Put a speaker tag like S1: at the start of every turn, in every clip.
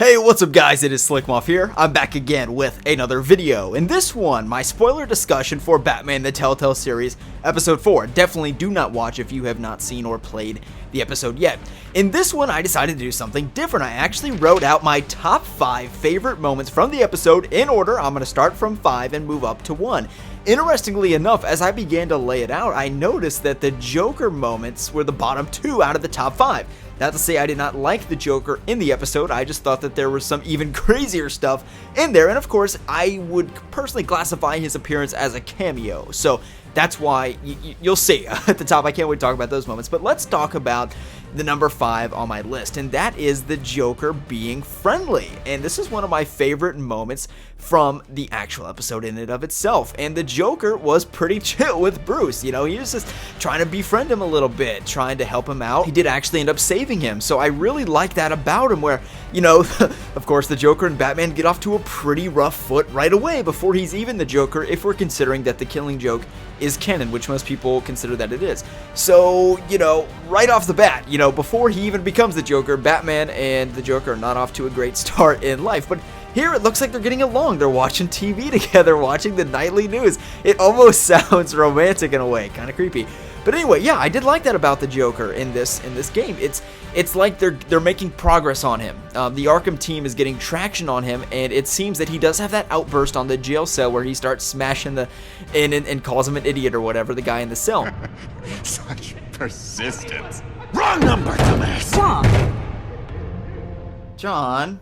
S1: Hey, what's up guys, it is Slikk here. I'm back again with another video. In this one, my spoiler discussion for Batman the Telltale series, episode 4. Definitely do not watch if you have not seen or played the episode yet. In this one, I decided to do something different. I actually wrote out my top 5 favorite moments from the episode in order. I'm going to start from 5 and move up to 1. Interestingly enough, as I began to lay it out, I noticed that the Joker moments were the bottom 2 out of the top 5. Not to say I did not like the Joker in the episode, I just thought that there was some even crazier stuff in there, and of course, I would personally classify his appearance as a cameo, so that's why you'll see at the top. I can't wait to talk about those moments, but let's talk about the number 5 on my list, and that is the Joker being friendly. And this is one of my favorite moments from the actual episode in and of itself. And the Joker was pretty chill with Bruce. You know, he was just trying to befriend him a little bit, trying to help him out. He did actually end up saving him, so I really like that about him, where, you know, of course, the Joker and Batman get off to a pretty rough foot right away before he's even the Joker, if we're considering that the Killing Joke is canon, which most people consider that it is. So, you know, right off the bat, you know, before he even becomes the Joker, Batman and the Joker are not off to a great start in life. But here it looks like they're getting along. They're watching TV together, watching the nightly news. It almost sounds romantic in a way, kind of creepy. But anyway, yeah, I did like that about the Joker in this game. It's like they're making progress on him. The Arkham team is getting traction on him, and it seems that he does have that outburst on the jail cell where he starts smashing and calls him an idiot or whatever, the guy in the cell.
S2: Such persistence. Wrong number, dumbass.
S1: John.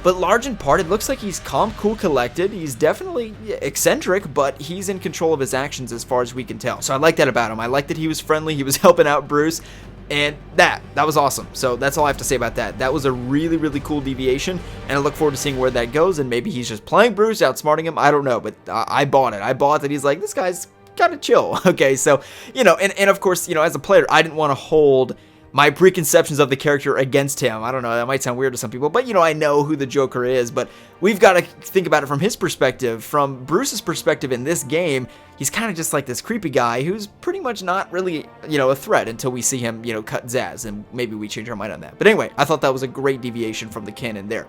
S1: But large in part, it looks like he's calm, cool, collected. He's definitely eccentric, but he's in control of his actions as far as we can tell. So I like that about him. I like that he was friendly, he was helping out Bruce, and that was awesome. So that's all I have to say about that. That was a really, really cool deviation, and I look forward to seeing where that goes, and maybe he's just playing Bruce, outsmarting him. I don't know, but I bought it. I bought that he's like, this guy's kind of chill. Okay, so, you know, and of course, you know, as a player, I didn't want to hold my preconceptions of the character against him. I don't know, that might sound weird to some people, but, you know, I know who the Joker is, but we've got to think about it from his perspective. From Bruce's perspective in this game, he's kind of just like this creepy guy who's pretty much not really, you know, a threat until we see him, you know, cut Zaz, and maybe we change our mind on that. But anyway, I thought that was a great deviation from the canon there.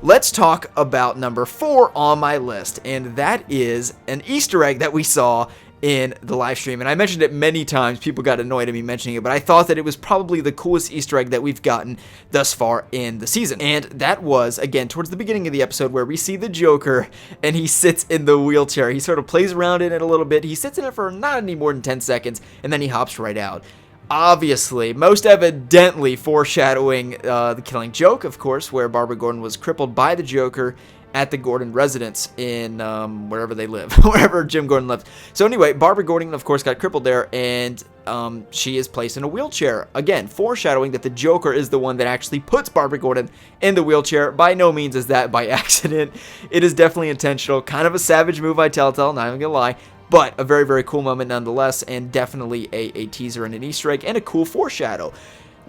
S1: Let's talk about number 4 on my list, and that is an Easter egg that we saw in the live stream, and I mentioned it many times. People got annoyed at me mentioning it, but I thought that it was probably the coolest Easter egg that we've gotten thus far in the season, and that was, again, towards the beginning of the episode where we see the Joker, and he sits in the wheelchair. He sort of plays around in it a little bit. He sits in it for not any more than 10 seconds, and then he hops right out. Obviously, most evidently foreshadowing the Killing Joke, of course, where Barbara Gordon was crippled by the Joker at the Gordon residence in wherever they live, wherever Jim Gordon lives. So anyway, Barbara Gordon, of course, got crippled there, and she is placed in a wheelchair. Again, foreshadowing that the Joker is the one that actually puts Barbara Gordon in the wheelchair. By no means is that by accident. It is definitely intentional. Kind of a savage move by Telltale, not even gonna lie. But a very, very cool moment nonetheless, and definitely a teaser and an Easter egg and a cool foreshadow.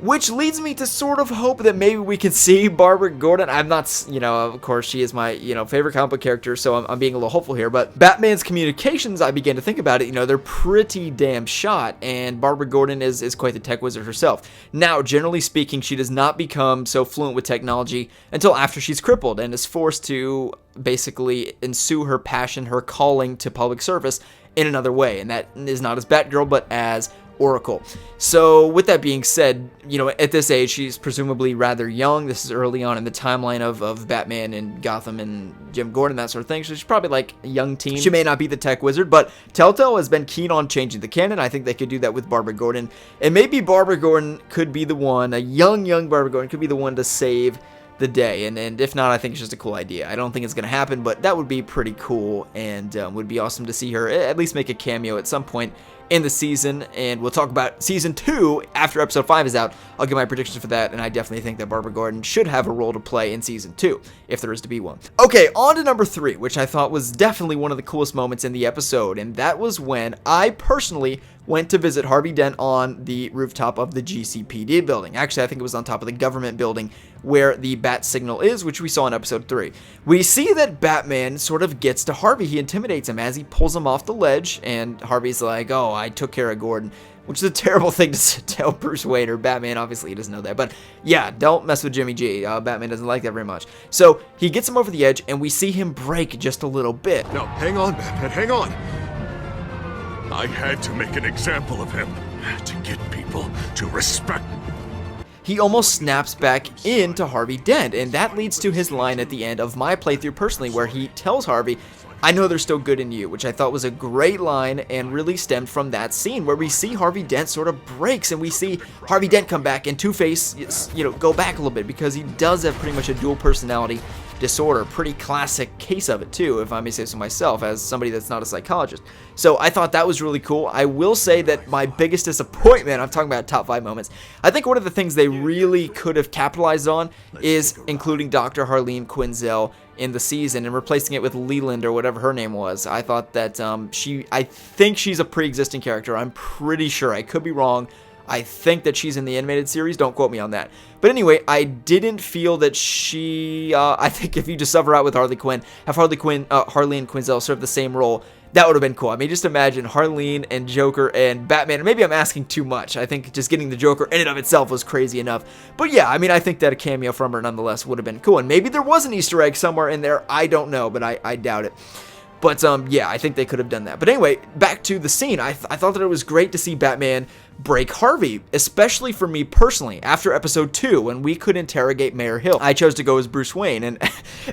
S1: Which leads me to sort of hope that maybe we can see Barbara Gordon. I'm not, you know, of course, she is my, you know, favorite comic book character, so I'm being a little hopeful here. But Batman's communications, I began to think about it, you know, they're pretty damn shot, and Barbara Gordon is quite the tech wizard herself. Now, generally speaking, she does not become so fluent with technology until after she's crippled and is forced to basically ensue her passion, her calling to public service in another way, and that is not as Batgirl, but as Oracle. So with that being said, you know, at this age, she's presumably rather young. This is early on in the timeline of Batman and Gotham and Jim Gordon, that sort of thing. So she's probably like a young teen. She may not be the tech wizard, but Telltale has been keen on changing the canon. I think they could do that with Barbara Gordon. And maybe Barbara Gordon could be the one, a young Barbara Gordon could be the one to save the day, and if not, I think it's just a cool idea. I don't think it's going to happen, but that would be pretty cool, and would be awesome to see her at least make a cameo at some point in the season. And we'll talk about season 2 after episode 5 is out. I'll give my predictions for that, and I definitely think that Barbara Gordon should have a role to play in season 2, if there is to be one. Okay, on to number 3, which I thought was definitely one of the coolest moments in the episode, and that was when I personally went to visit Harvey Dent on the rooftop of the GCPD building. Actually, I think it was on top of the government building where the bat signal is, which we saw in episode 3. We see that Batman sort of gets to Harvey. He intimidates him as he pulls him off the ledge, and Harvey's like, oh, I took care of Gordon. which is a terrible thing to tell Bruce Wayne or Batman. Obviously, he doesn't know that. But yeah, don't mess with Jimmy G. Batman doesn't like that very much. So he gets him over the edge, and we see him break just a little bit.
S2: No, hang on, Batman, hang on. I had to make an example of him to get people to respect.
S1: He almost snaps back into Harvey Dent, and that leads to his line at the end of my playthrough personally, where he tells Harvey, "I know there's still good in you," which I thought was a great line and really stemmed from that scene where we see Harvey Dent sort of breaks, and we see Harvey Dent come back and Two-Face, go back a little bit, because he does have pretty much a dual personality disorder. Pretty classic case of it too, if I may say so myself, as somebody that's not a psychologist. So I thought that was really cool. I will say that my biggest disappointment, I'm talking about top 5 moments, I think one of the things they really could have capitalized on is including Dr. Harleen Quinzel in the season and replacing it with Leland or whatever her name was. I thought that I think she's a pre-existing character. I'm pretty sure. I could be wrong. I think that she's in the animated series. Don't quote me on that. But anyway, I didn't feel that she... I think if you just sub her out with Harley Quinn, have Harleen Quinzel serve the same role, that would have been cool. I mean, just imagine Harleen and Joker and Batman. Maybe I'm asking too much. I think just getting the Joker in and of itself was crazy enough. But yeah, I mean, I think that a cameo from her nonetheless would have been cool. And maybe there was an Easter egg somewhere in there. I don't know, but I doubt it. But yeah, I think they could have done that. But anyway, back to the scene. I thought that it was great to see Batman break Harvey, especially for me personally. After episode 2, when we could interrogate Mayor Hill, I chose to go as Bruce Wayne, and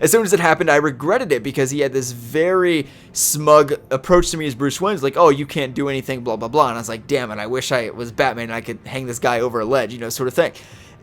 S1: as soon as it happened, I regretted it, because he had this very smug approach to me as Bruce Wayne. He's like, "Oh, you can't do anything, blah, blah, blah," and I was like, damn it, I wish I was Batman and I could hang this guy over a ledge, sort of thing.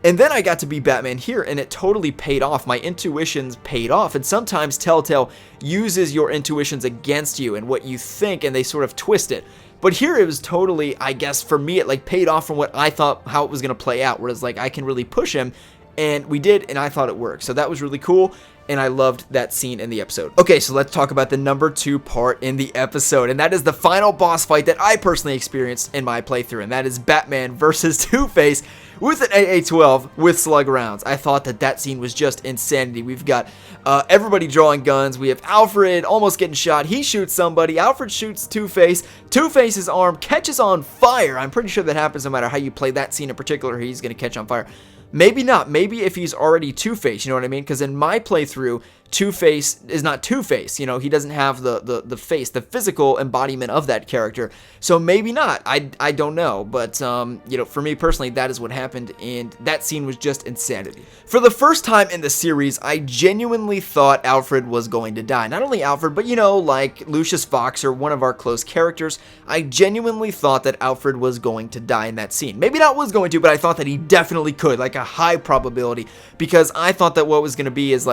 S1: And then I got to be Batman here, and it totally paid off. My intuitions paid off, and sometimes Telltale uses your intuitions against you and what you think, and they sort of twist it. But here it was totally, I guess, for me, it paid off from what I thought how it was going to play out, whereas I can really push him, and we did, and I thought it worked. So that was really cool, and I loved that scene in the episode. Okay, so let's talk about the number 2 part in the episode, and that is the final boss fight that I personally experienced in my playthrough, and that is Batman versus Two-Face with an AA-12 with slug rounds. I thought that scene was just insanity. We've got everybody drawing guns. We have Alfred almost getting shot. He shoots somebody. Alfred shoots Two-Face. Two-Face's arm catches on fire. I'm pretty sure that happens no matter how you play that scene in particular. He's going to catch on fire. Maybe not. Maybe if he's already Two-Face, you know what I mean? Because in my playthrough, Two-Face is not Two-Face. He doesn't have the face, the physical embodiment of that character. So maybe not. I don't know. But, for me personally, that is what happened, and that scene was just insanity. For the first time in the series, I genuinely thought Alfred was going to die. Not only Alfred, but, like Lucius Fox or one of our close characters, I genuinely thought that Alfred was going to die in that scene. Maybe not was going to, but I thought that he definitely could, like a high probability, because I thought that what was going to be is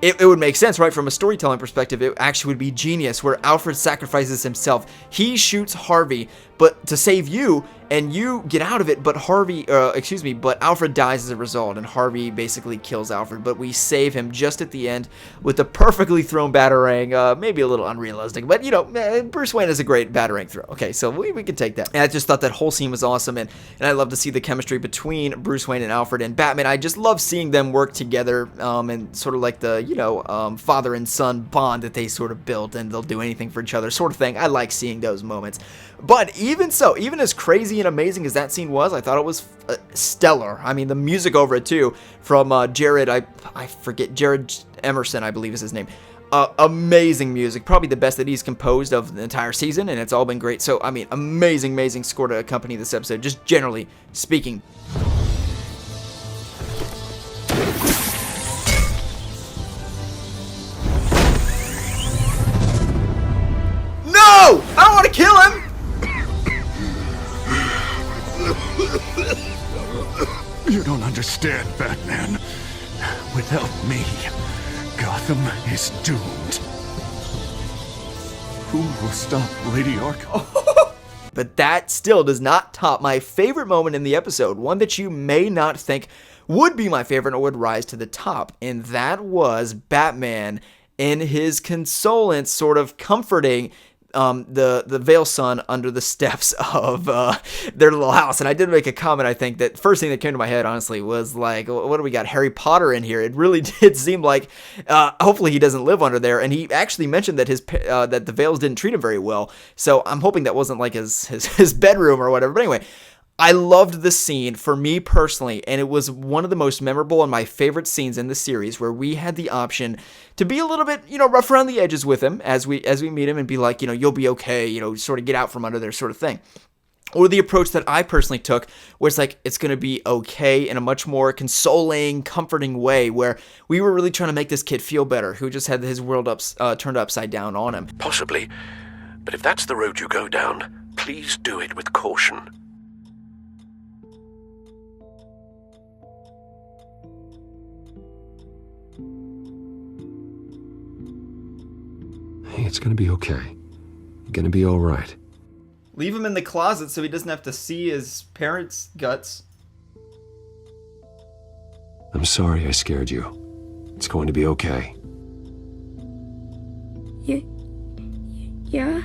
S1: it would make sense, right? From a storytelling perspective, it actually would be genius where Alfred sacrifices himself. He shoots Harvey, but to save you, and you get out of it, but but Alfred dies as a result, and Harvey basically kills Alfred, but we save him just at the end with a perfectly thrown batarang, maybe a little unrealistic, but Bruce Wayne is a great batarang throw. Okay, so we can take that. And I just thought that whole scene was awesome, and I love to see the chemistry between Bruce Wayne and Alfred and Batman. I just love seeing them work together, and sort of like the, father and son bond that they sort of built, and they'll do anything for each other sort of thing. I like seeing those moments. But even so, even as crazy and amazing as that scene was, I thought it was stellar. I mean, the music over it too, from Jared, I forget, Jared Emerson, I believe is his name. Amazing music, probably the best that he's composed of the entire season, and it's all been great. So, I mean, amazing score to accompany this episode, just generally speaking. No! I don't want to kill him!
S2: You don't understand, Batman. Without me, Gotham is doomed. Who will stop Lady Arkham?
S1: But that still does not top my favorite moment in the episode, one that you may not think would be my favorite or would rise to the top, and that was Batman in his consolence sort of comforting the Vale son under the steps of their little house. And I did make a comment, I think, that first thing that came to my head, honestly, was like, what do we got? Harry Potter in here. It really did seem like, hopefully he doesn't live under there. And he actually mentioned that that the Vales didn't treat him very well. So I'm hoping that wasn't like his bedroom or whatever. But anyway, I loved the scene for me personally, and it was one of the most memorable and my favorite scenes in the series, where we had the option to be a little bit, rough around the edges with him as we meet him and be like, you'll be okay, sort of get out from under there sort of thing. Or the approach that I personally took, where it's like, it's going to be okay in a much more consoling, comforting way, where we were really trying to make this kid feel better, who just had his world turned upside down on him.
S3: Possibly, but if that's the road you go down, please do it with caution.
S4: Hey, it's gonna be okay. You're gonna be alright.
S1: Leave him in the closet so he doesn't have to see his parents' guts.
S4: I'm sorry I scared you. It's going to be okay.
S5: Yeah?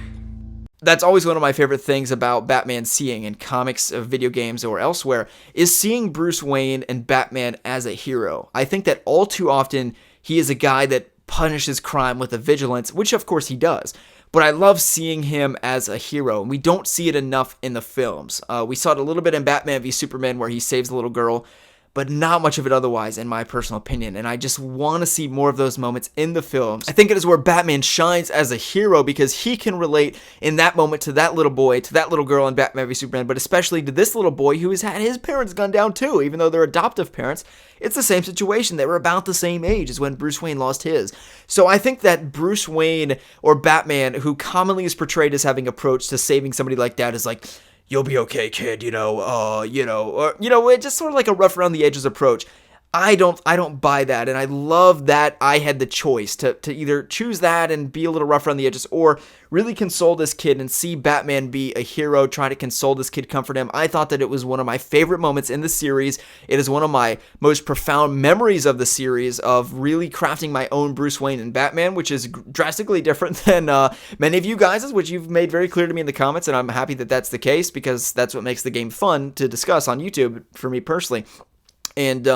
S1: That's always one of my favorite things about Batman seeing in comics, video games, or elsewhere, is seeing Bruce Wayne and Batman as a hero. I think that all too often, he is a guy that punishes crime with a vigilance, which of course he does. But I love seeing him as a hero, and we don't see it enough in the films. We saw it a little bit in Batman v Superman, where he saves the little girl, but not much of it otherwise, in my personal opinion. And I just want to see more of those moments in the films. I think it is where Batman shines as a hero, because he can relate in that moment to that little boy, to that little girl in Batman v Superman, but especially to this little boy who has had his parents gunned down too, even though they're adoptive parents. It's the same situation. They were about the same age as when Bruce Wayne lost his. So I think that Bruce Wayne, or Batman, who commonly is portrayed as having approach to saving somebody like that, is like, you'll be okay, kid, it's just sort of like a rough around the edges approach. I don't buy that, and I love that I had the choice to either choose that and be a little rough around the edges, or really console this kid and see Batman be a hero, try to console this kid, comfort him. I thought that it was one of my favorite moments in the series. It is one of my most profound memories of the series, of really crafting my own Bruce Wayne and Batman, which is drastically different than many of you guys', which you've made very clear to me in the comments, and I'm happy that that's the case, because that's what makes the game fun to discuss on YouTube for me personally. And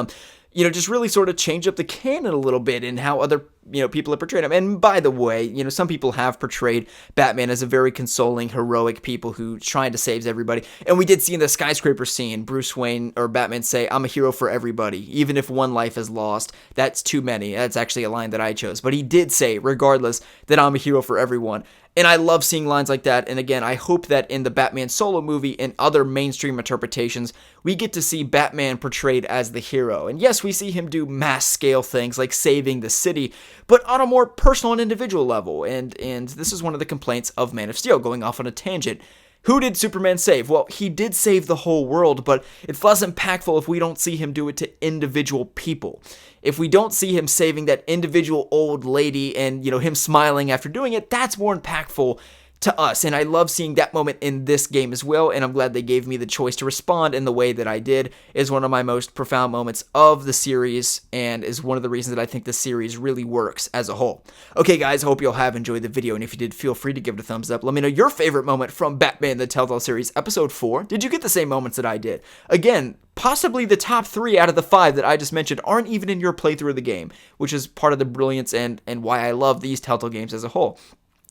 S1: just really sort of change up the canon a little bit in how other, people have portrayed him. And by the way, some people have portrayed Batman as a very consoling, heroic people who trying to save everybody. And we did see in the skyscraper scene, Bruce Wayne or Batman say, I'm a hero for everybody. Even if one life is lost, that's too many. That's actually a line that I chose. But he did say, regardless, that I'm a hero for everyone. And I love seeing lines like that. And again, I hope that in the Batman solo movie and other mainstream interpretations, we get to see Batman portrayed as the hero. And yes, we see him do mass scale things like saving the city, but on a more personal and individual level. And this is one of the complaints of Man of Steel, going off on a tangent. Who did Superman save? Well, he did save the whole world, but it's less impactful if we don't see him do it to individual people. If we don't see him saving that individual old lady and, him smiling after doing it, that's more impactful to us. And I love seeing that moment in this game as well, and I'm glad they gave me the choice to respond in the way that I did. Is one of my most profound moments of the series, and is one of the reasons that I think the series really works as a whole. Okay guys, I hope you'll have enjoyed the video, and if you did, feel free to give it a thumbs up. Let me know your favorite moment from Batman the Telltale series episode 4. Did you get the same moments that I did? Again, possibly the top 3 out of the 5 that I just mentioned aren't even in your playthrough of the game, which is part of the brilliance and why I love these Telltale games as a whole.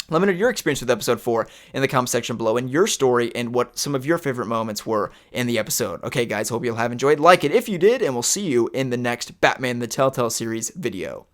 S1: Let me know your experience with episode 4 in the comment section below, and your story and what some of your favorite moments were in the episode. Okay guys, hope you'll have enjoyed. Like it if you did, and we'll see you in the next Batman the Telltale series video.